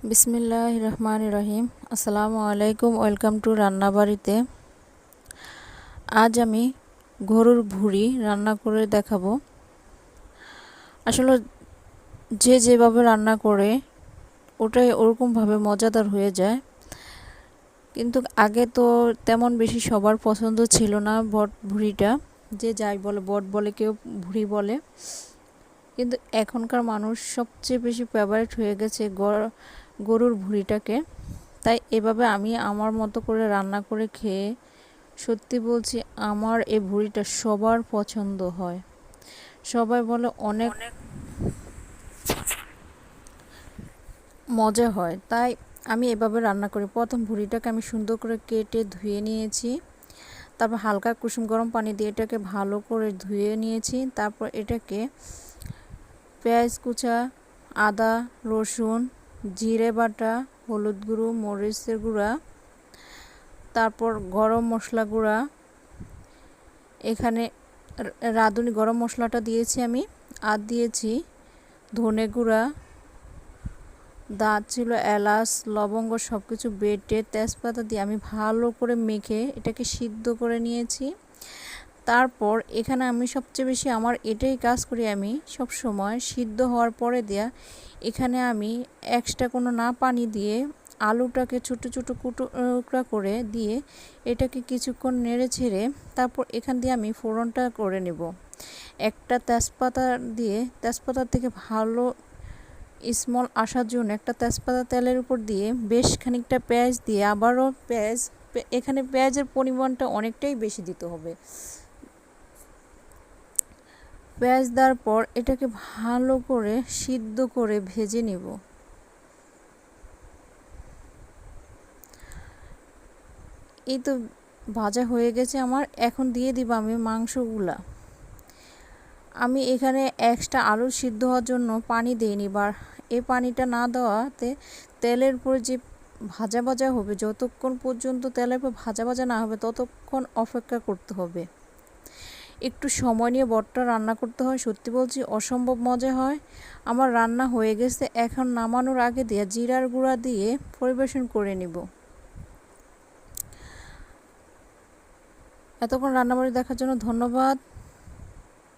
বিসমিল্লাহির রহমানির রহিম। আসসালামু আলাইকুম। ওয়েলকাম টু রান্নাবাড়িতে। আজ আমি গরুর ভুঁড়ি রান্না করে দেখাবো। আসলে যে যেভাবে রান্না করে ওটাই ওরকমভাবে মজাদার হয়ে যায়, কিন্তু আগে তো তেমন বেশি সবার পছন্দ ছিল না বট ভুঁড়িটা। যে যাই বলে, বট বলে, কেউ ভুঁড়ি বলে, কিন্তু এখনকার মানুষ সবচেয়ে বেশি ফেভারিট হয়ে গেছে গরুর ভুঁড়িটাকে। তাই এভাবে আমি আমার মতো করে রান্না করে খেয়ে সত্যি বলছি, আমার এই ভুঁড়িটা সবার পছন্দ হয়। সবাই বলে অনেক মজা হয়। তাই আমি এভাবে রান্না করি। প্রথম ভুঁড়িটাকে আমি সুন্দর করে কেটে ধুয়ে নিয়েছি। তারপর হালকা কুসুম গরম পানি দিয়ে এটাকে ভালো করে ধুয়ে নিয়েছি। তারপর এটাকে পেঁয়াজ কুচা, আদা, রসুন, জিরে বাটা, হলুদ গুঁড়ো, মরিচের গুঁড়া, তারপর গরম মশলা গুঁড়া, এখানে রাঁধুনি গরম মশলাটা দিয়েছি আমি, আর দিয়েছি ধনে গুঁড়া, দারচিনি, এলাচ, লবঙ্গ সব কিছু বেটে তেজপাতা দিয়ে আমি ভালো করে মেখে এটাকে সিদ্ধ করে নিয়েছি। তারপর এখানে আমি সবচেয়ে বেশি আমার এটাই কাজ করি, আমি সব সময় সিদ্ধ হওয়ার পরে দেয়া এখানে আমি এক্সট্রা কোনো না পানি দিয়ে আলুটাকে ছোটো ছোটো টুকরা করে দিয়ে এটাকে কিছুক্ষণ নেড়ে ছেড়ে তারপর এখান দিয়ে আমি ফোড়নটা করে নেব। একটা তেজপাতা দিয়ে, তেজপাতা থেকে ভালো স্মল আসার জন্য একটা তেজপাতা তেলের উপর দিয়ে বেশ খানিকটা পেঁয়াজ দিয়ে আবারও এখানে পেঁয়াজের পরিমাণটা অনেকটাই বেশি দিতে হবে। পেঁয়াজ দেওয়ার পর এটাকে ভালো করে সিদ্ধ করে ভেজে নেব। এই তো ভাজা হয়ে গেছে আমার। এখন দিয়ে দিব আমি মাংসগুলা। আমি এখানে এক্সট্রা আলু সিদ্ধ হওয়ার জন্য পানি দিইনি, বা এই পানিটা না দেওয়াতে তেলের উপর যে ভাজা ভাজা হবে, যতক্ষণ পর্যন্ত তেলের উপর ভাজা ভাজা না হবে ততক্ষণ অপেক্ষা করতে হবে। একটু সময় নিয়ে বটটা রান্না করতে হয়। সত্যি বলছি, অসম্ভব মজা হয়। আমার রান্না হয়ে গেছে। এখন নামানোর আগে দিয়ে জিরার গুঁড়া দিয়ে পরিবেশন করে নিব। এতক্ষণ রান্নাবাড়ি দেখার জন্য ধন্যবাদ।